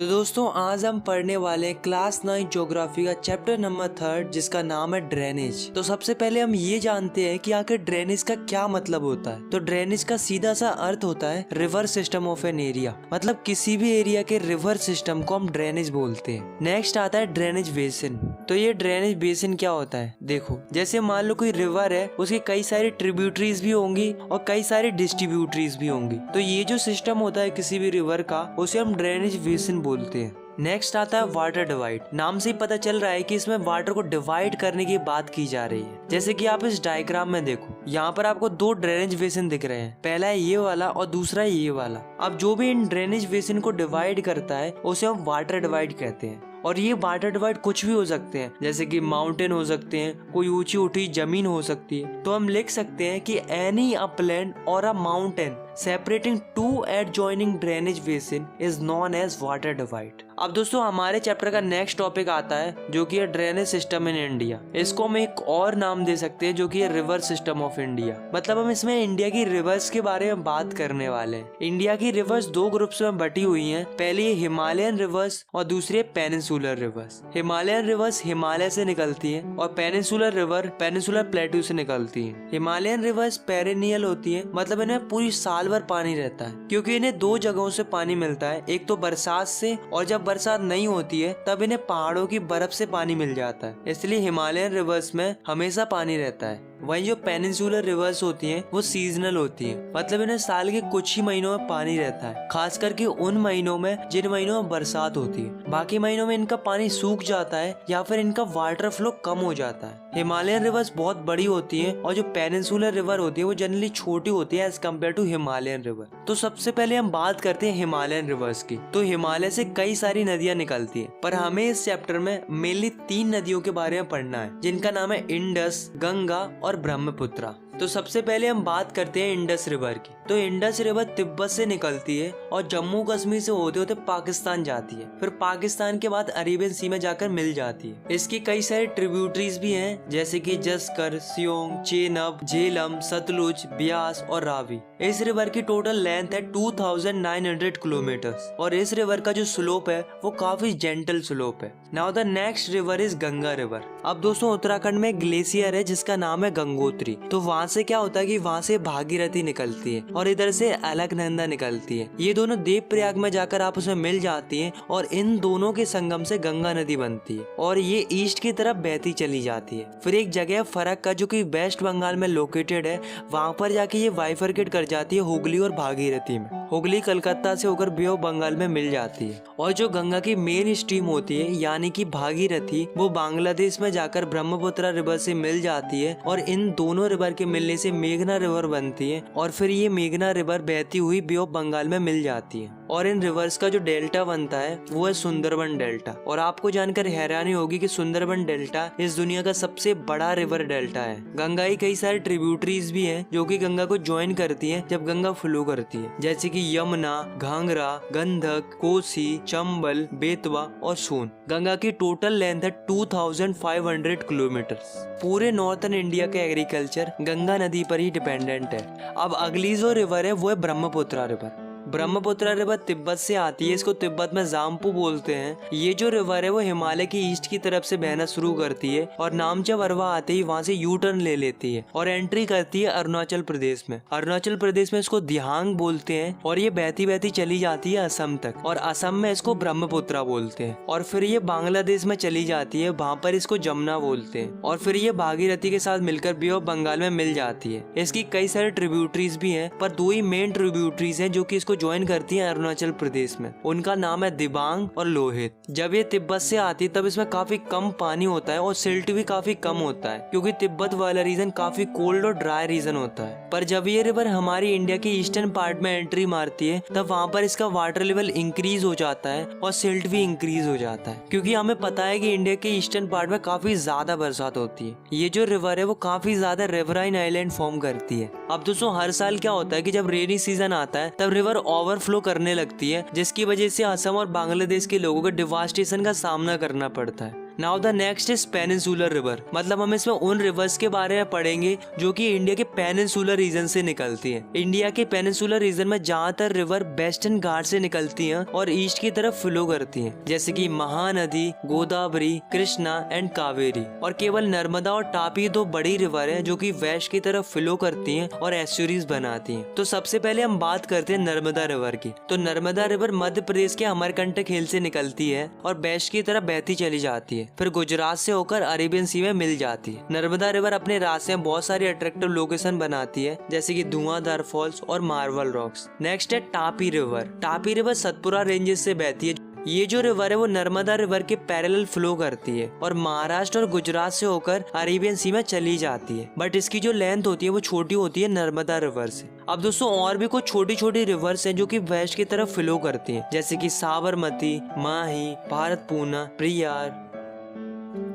तो दोस्तों आज हम पढ़ने वाले हैं क्लास 9 ज्योग्राफी का चैप्टर नंबर 3 जिसका नाम है ड्रेनेज। तो सबसे पहले हम ये जानते हैं कि आखिर ड्रेनेज का क्या मतलब होता है। तो ड्रेनेज का सीधा सा अर्थ होता है river system of an area, मतलब किसी भी एरिया के रिवर सिस्टम को हम ड्रेनेज बोलते हैं। नेक्स्ट आता है ड्रेनेज बेसिन। तो ये ड्रेनेज बेसिन क्या होता है, देखो जैसे मान लो कोई रिवर है, उसकी कई सारी ट्रिब्यूटरीज भी होंगी और कई सारी डिस्ट्रीब्यूटरीज भी होंगी। तो ये जो सिस्टम होता है किसी भी रिवर का, उसे हम ड्रेनेज बेसिन बोलते हैं। नेक्स्ट आता है वाटर डिवाइड। नाम से ही पता चल रहा है कि इसमें वाटर को डिवाइड करने की बात की जा रही है। जैसे कि आप इस डायग्राम में देखो, यहाँ पर आपको दो ड्रेनेज बेसिन दिख रहे हैं, पहला है ये वाला और दूसरा है ये वाला। अब जो भी इन ड्रेनेज बेसिन को डिवाइड करता है उसे हम वाटर डिवाइड कहते हैं। और ये वाटर डिवाइड कुछ भी हो सकते हैं, जैसे कि माउंटेन हो सकते हैं, कोई ऊंची उठी जमीन हो सकती है। तो हम लिख सकते हैं कि any upland or a mountain separating two adjoining drainage basin is known as water divide. अब दोस्तों हमारे चैप्टर का नेक्स्ट टॉपिक आता है जो कि है ड्रेनेज सिस्टम इन इंडिया। इसको हम एक और नाम दे सकते हैं जो कि है रिवर सिस्टम ऑफ इंडिया। मतलब हम इसमें इंडिया की रिवर्स के बारे में बात करने वाले हैं। इंडिया की रिवर्स दो ग्रुप्स में बटी हुई हैं। पहली है हिमालयन रिवर्स और दूसरी है peninsular reverse. Himalayan reverse Himalaya से निकलती है और पेनिनसुलर रिवर पेनिनसुलर प्लेटू से निकलती है। हिमालयन रिवर्स पेरेनियल होती है, मतलब इन्हें पूरी साल भर पानी रहता है, क्योंकि इन्हें दो जगहों से पानी मिलता है, एक तो बरसात से, और जब बरसात नहीं होती है तब इन्हें पहाड़ों की बर्फ से पानी मिल जाता है। इसलिए हिमालयन रिवर्स में हमेशा पानी रहता है। वहीं जो पेनिनसुलर रिवर्स होती हैं वो सीजनल होती हैं, मतलब इन्हें साल के कुछ ही महीनों में पानी रहता है, खास करके उन महीनों में जिन महीनों में बरसात होती है। बाकी महीनों में इनका पानी सूख जाता है या फिर इनका वाटर फ्लो कम हो जाता है। हिमालयन रिवर्स बहुत बड़ी होती है और जो पेनिनसुलर रिवर होती है वो जनरली छोटी होती है as compare to Himalayan river. तो सबसे पहले हम बात करते हैं हिमालयन रिवर्स की। तो हिमालय से कई सारी नदियां निकलती है, पर हमें इस चैप्टर में मेनली 3 नदियों के बारे में पढ़ना है, जिनका नाम है इंडस, गंगा और ब्रह्मपुत्रा। तो सबसे पहले हम बात करते हैं इंडस रिवर की। तो इंडस रिवर तिब्बत से निकलती है और जम्मू कश्मीर से होते होते पाकिस्तान जाती है, फिर पाकिस्तान के बाद अरेबियन सी में जाकर मिल जाती है। इसकी कई सारी ट्रिब्यूटरीज भी हैं, जैसे कि जस्कर, सियोंग, चेनाब, झेलम, सतलुज, ब्यास और रावी। इस रिवर की टोटल लेंथ है 2900 किलोमीटर्स और इस रिवर का जो स्लोप है वो काफी जेंटल स्लोप है। Now the next river is Ganga river. अब दोस्तों उत्तराखंड में ग्लेशियर है जिसका नाम है गंगोत्री। तो वहाँ से क्या होता है कि वहाँ से भागीरथी निकलती है और इधर से अलकनंदा निकलती है। ये दोनों देवप्रयाग में जाकर आपस में मिल जाती हैं और इन दोनों के संगम से गंगा नदी बनती है और ये ईस्ट की तरफ बहती चली जाती है। फिर एक जगह फरक का जो कि वेस्ट बंगाल में लोकेटेड है, वहाँ पर जाके ये बाइफरकेट कर जाती है हुगली और भागीरथी में। हुगली कलकत्ता से होकर बे ऑफ बंगाल में मिल जाती है और जो गंगा की मेन स्ट्रीम होती है यानी कि भागीरथी, वो बांग्लादेश में जाकर ब्रह्मपुत्र रिवर से मिल जाती है और इन दोनों रिवर के मिलने से मेघना रिवर बनती है और फिर ये मेघना रिवर बहती हुई बे ऑफ बंगाल में मिल जाती है। और इन रिवर्स का जो डेल्टा बनता है वो है सुंदरबन डेल्टा। और आपको जानकर हैरानी होगी कि सुंदरबन डेल्टा इस दुनिया का सबसे बड़ा रिवर डेल्टा है। गंगा की कई सारी ट्रिब्यूटरीज भी हैं जो कि गंगा को ज्वाइन करती हैं जब गंगा फ्लो करती है, जैसे कि यमुना, घाघरा, गंधक, कोसी, चंबल, बेतवा और सोन। गंगा की टोटल लेंथ है 2500 किलोमीटर्स। पूरे नॉर्थन इंडिया का एग्रीकल्चर गंगा नदी पर ही डिपेंडेंट है। अब अगली जो रिवर है वो है ब्रह्मपुत्र रिवर। ब्रह्मपुत्र रिवर तिब्बत से आती है, इसको तिब्बत में जाम्पू बोलते हैं। ये जो रिवर है वो हिमालय की ईस्ट की तरफ से बहना शुरू करती है और नामचा वरवा आते ही वहाँ से यू टर्न ले लेती है और एंट्री करती है अरुणाचल प्रदेश में। अरुणाचल प्रदेश में इसको दिहांग बोलते हैं और ये बहती बहती चली जाती है असम तक और असम में इसको ब्रह्मपुत्रा बोलते हैं और फिर ये बांग्लादेश में चली जाती है, वहाँ पर इसको जमुना बोलते हैं और फिर ये भागीरथी के साथ मिलकर बे ऑफ बंगाल में मिल जाती है। इसकी कई सारे ट्रिब्यूटरीज भी हैं, पर 2 ही मेन ट्रिब्यूटरीज हैं जो कि इसको ज्वाइन करती है अरुणाचल प्रदेश में। उनका नाम है दिबांग और लोहित। जब ये तिब्बत से आती तब इसमें काफी कम पानी होता है और सिल्ट भी काफी कम होता है, क्योंकि तिब्बत वाला रीजन काफी कोल्ड और ड्राई रीजन होता है। पर जब ये रिवर हमारी इंडिया की ईस्टर्न पार्ट में एंट्री मारती है तब वहाँ पर इसका वाटर लेवल इंक्रीज हो जाता है और सिल्ट भी इंक्रीज हो जाता है, क्योंकि हमें पता है कि इंडिया के ईस्टर्न पार्ट में काफी ज्यादा बरसात होती है। ये जो रिवर है वो काफी ज्यादा रिवराइन आइलैंड फॉर्म करती है। अब दोस्तों हर साल क्या होता है कि जब रेनी सीजन आता है तब रिवर ओवरफ्लो करने लगती है, जिसकी वजह से असम और बांग्लादेश के लोगों को डिवास्टेशन का सामना करना पड़ता है। Now the next is peninsular river, मतलब हम इसमें उन रिवर्स के बारे में पढ़ेंगे जो कि इंडिया के पेनिनसुलर रीजन से निकलती हैं। इंडिया के पेनिनसुलर रीजन में ज्यादातर रिवर वेस्टर्न घाट से निकलती हैं और ईस्ट की तरफ फ्लो करती हैं, जैसे कि महानदी, गोदावरी, कृष्णा एंड कावेरी। और केवल नर्मदा और तापी दो बड़ी रिवर हैं जो कि वेस्ट की तरफ फ्लो करती हैं और एस्चुरीज बनाती हैं। तो सबसे पहले हम बात करते हैं नर्मदा रिवर की। तो नर्मदा रिवर मध्य प्रदेश के अमरकंटक हिल से निकलती है और वेस्ट की तरफ बहती चली जाती है, फिर गुजरात से होकर अरेबियन सी में मिल जाती है। नर्मदा रिवर अपने रास्ते में बहुत सारी अट्रैक्टिव लोकेशन बनाती है, जैसे कि धुआंधार फॉल्स और मार्बल रॉक्स। नेक्स्ट है Tapi river. Tapi river Satpura ranges से बहती है। ये जो रिवर है वो नर्मदा रिवर के पैरेलल फ्लो करती है और महाराष्ट्र और गुजरात से होकर अरेबियन सी में चली जाती है, बट इसकी जो लेंथ होती है वो छोटी होती है नर्मदा रिवर से। अब दोस्तों और भी कुछ छोटी छोटी रिवर्स हैं जो कि वेस्ट की तरफ फ्लो करती हैं, जैसे कि साबरमती, माही, भारतपूर्णा, प्रियार।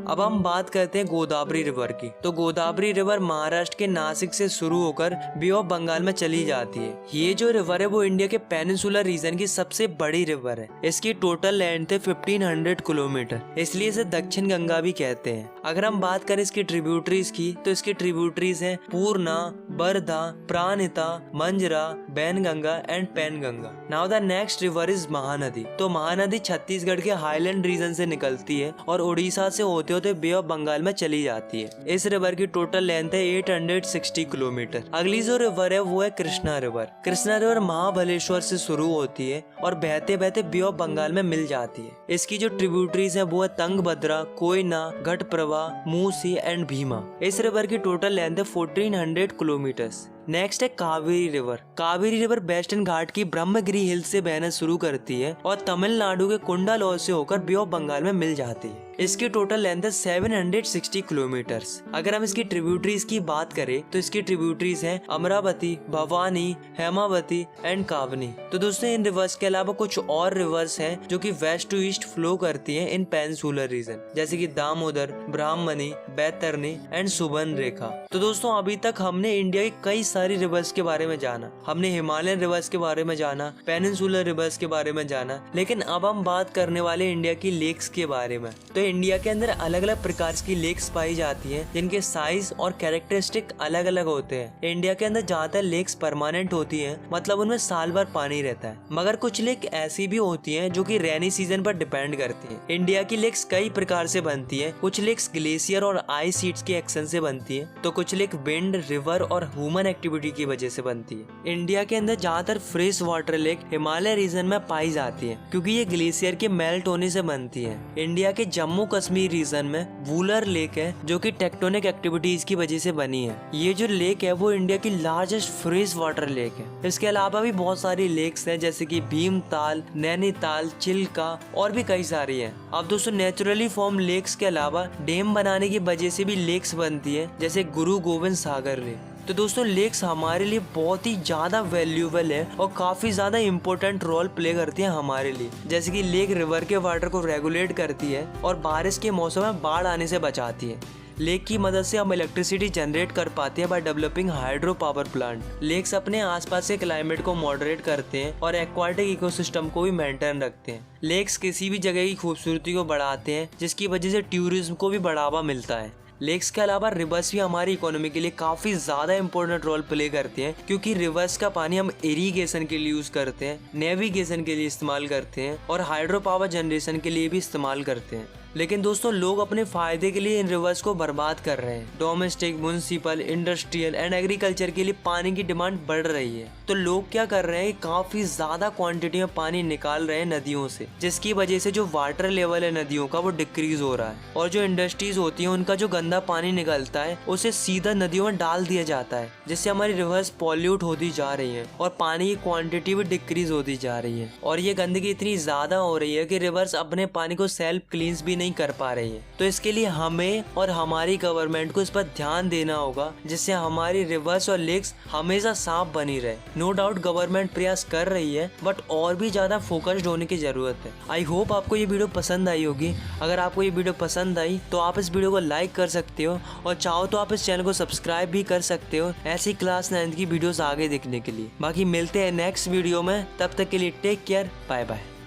अब हम बात करते हैं गोदावरी रिवर की। तो गोदावरी रिवर महाराष्ट्र के नासिक से शुरू होकर बे ऑफ बंगाल में चली जाती है। ये जो रिवर है वो इंडिया के पेनिनसुलर रीजन की सबसे बड़ी रिवर है। इसकी टोटल लेंथ है 1500 किलोमीटर, इसलिए इसे दक्षिण गंगा भी कहते हैं। अगर हम बात करें इसकी ट्रिब्यूटरीज की, तो इसकी ट्रिब्यूटरीज हैं Purna, Wardha, Pranhita, Manjra, Wainganga and Penganga. Now the next river is Mahanadi. तो महानदी छत्तीसगढ़ के हाईलैंड रीजन से निकलती है और उड़ीसा से होते होते बे ऑफ बंगाल में चली जाती है। इस रिवर की टोटल लेंथ है 860 किलोमीटर। अगली जो रिवर है वो है कृष्णा रिवर। कृष्णा रिवर महाबलेश्वर से शुरू होती है और बहते बहते बे ऑफ बंगाल में मिल जाती है। इसकी जो ट्रिब्यूटरीज है वो है तंगभद्रा, कोयना, घटप्रभा, मूसी एंड भीमा। इस रिवर की टोटल लेंथ है 1400 किलोमीटर। नेक्स्ट है Kaveri river. Kaveri river western ghat की ब्रह्मगिरी हिल से बहना शुरू करती है और तमिलनाडु के कुंडालोर से होकर बे ऑफ बंगाल में मिल जाती है। इसकी टोटल लेंथ है 760 किलोमीटर्स। अगर हम इसकी ट्रिब्यूटरीज की बात करें तो इसकी ट्रिब्यूटरीज हैं अमरावती, भवानी, हेमावती एंड कावनी। तो दोस्तों इन रिवर्स के अलावा कुछ और रिवर्स हैं जो कि वेस्ट टू ईस्ट फ्लो करती हैं इन पेनिनसुलर रीजन, जैसे कि दामोदर, ब्राह्मणी, बैतरणी एंड सुबर्ण रेखा। तो दोस्तों अभी तक हमने इंडिया की कई सारी रिवर्स के बारे में जाना। हमने हिमालयन रिवर्स के बारे में जाना, पेनिनसुलर रिवर्स के बारे में जाना, लेकिन अब हम बात करने वाले इंडिया की लेक्स के बारे में। तो इंडिया के अंदर अलग अलग प्रकार की लेक्स पाई जाती हैं जिनके साइज और कैरेक्टरिस्टिक अलग अलग होते हैं। इंडिया के अंदर ज्यादातर लेक्स परमानेंट होती हैं, मतलब उनमें साल भर पानी रहता है, मगर कुछ लेक ऐसी भी होती हैं जो कि रेनी सीजन पर डिपेंड करती हैं। इंडिया की लेक्स कई प्रकार से बनती है। कुछ लेक्स ग्लेशियर और आइस शीट्स के एक्शन से बनती है, तो कुछ लेक विंड, रिवर और ह्यूमन एक्टिविटी की वजह से बनती है। इंडिया के अंदर ज्यादातर fresh water lake Himalaya region में पाई जाती है, क्योंकि ये ग्लेशियर के मेल्ट होने से बनती है। इंडिया के जम्मू कश्मीर रीजन में वूलर लेक है जो कि टेक्टोनिक एक्टिविटीज की वजह से बनी है। ये जो लेक है वो इंडिया की लार्जेस्ट फ्रेश वाटर लेक है। इसके अलावा भी बहुत सारी लेक्स हैं, जैसे कि भीमताल, नैनीताल, चिल्का और भी कई सारी हैं। अब दोस्तों नेचुरली फॉर्म लेक्स के अलावा डैम बनाने की वजह से भी लेक्स बनती है, जैसे गुरु गोविंद सागर लेक। तो दोस्तों लेक्स हमारे लिए बहुत ही ज्यादा वैल्यूएबल है और काफी ज्यादा इम्पोर्टेंट रोल प्ले करती है हमारे लिए। जैसे कि लेक रिवर के वाटर को रेगुलेट करती है और बारिश के मौसम में बाढ़ आने से बचाती है। लेक की मदद से हम इलेक्ट्रिसिटी जनरेट कर पाते हैं by developing hydro power plant. Lakes अपने आसपास के क्लाइमेट को मॉडरेट करते हैं और एक्वाटिक इकोसिस्टम को भी मेंटेन रखते हैं। लेक्स किसी भी जगह की खूबसूरती को बढ़ाते हैं, जिसकी वजह से टूरिज्म को भी बढ़ावा मिलता है। लेक्स के अलावा रिवर्स भी हमारी इकोनॉमी के लिए काफी ज्यादा इम्पोर्टेंट रोल प्ले करते हैं, क्योंकि रिवर्स का पानी हम इरिगेशन के लिए यूज करते हैं, नेविगेशन के लिए इस्तेमाल करते हैं और हाइड्रो पावर जनरेशन के लिए भी इस्तेमाल करते हैं। लेकिन दोस्तों लोग अपने फायदे के लिए इन रिवर्स को बर्बाद कर रहे हैं। Domestic, municipal, industrial and agriculture के लिए पानी की डिमांड बढ़ रही है, तो लोग क्या कर रहे हैं, काफी ज्यादा क्वांटिटी में पानी निकाल रहे हैं नदियों से, जिसकी वजह से जो वाटर लेवल है नदियों का वो डिक्रीज हो रहा है। और जो इंडस्ट्रीज होती है उनका जो गंदा पानी निकलता है उसे सीधा नदियों में डाल दिया जाता है, जिससे हमारी रिवर्स पॉल्यूट होती जा रही है और पानी की क्वांटिटी भी डिक्रीज होती जा रही है। और ये गंदगी इतनी ज्यादा हो रही है कि रिवर्स अपने पानी को सेल्फ क्लींस भी नहीं कर पा रही है। तो इसके लिए हमें और हमारी गवर्नमेंट को इस पर ध्यान देना होगा, जिससे हमारी रिवर्स और लेक्स हमेशा साफ बनी रहे। नो डाउट गवर्नमेंट प्रयास कर रही है, बट और भी ज्यादा फोकस्ड होने की जरूरत है। आई होप आपको ये वीडियो पसंद आई होगी। अगर आपको ये वीडियो पसंद आई तो आप इस वीडियो को लाइक कर सकते हो और चाहो तो आप इस चैनल को सब्सक्राइब भी कर सकते हो ऐसी क्लास 9 की वीडियोस आगे देखने के लिए। बाकी मिलते हैं नेक्स्ट वीडियो में, तब तक के लिए टेक केयर, बाय बाय।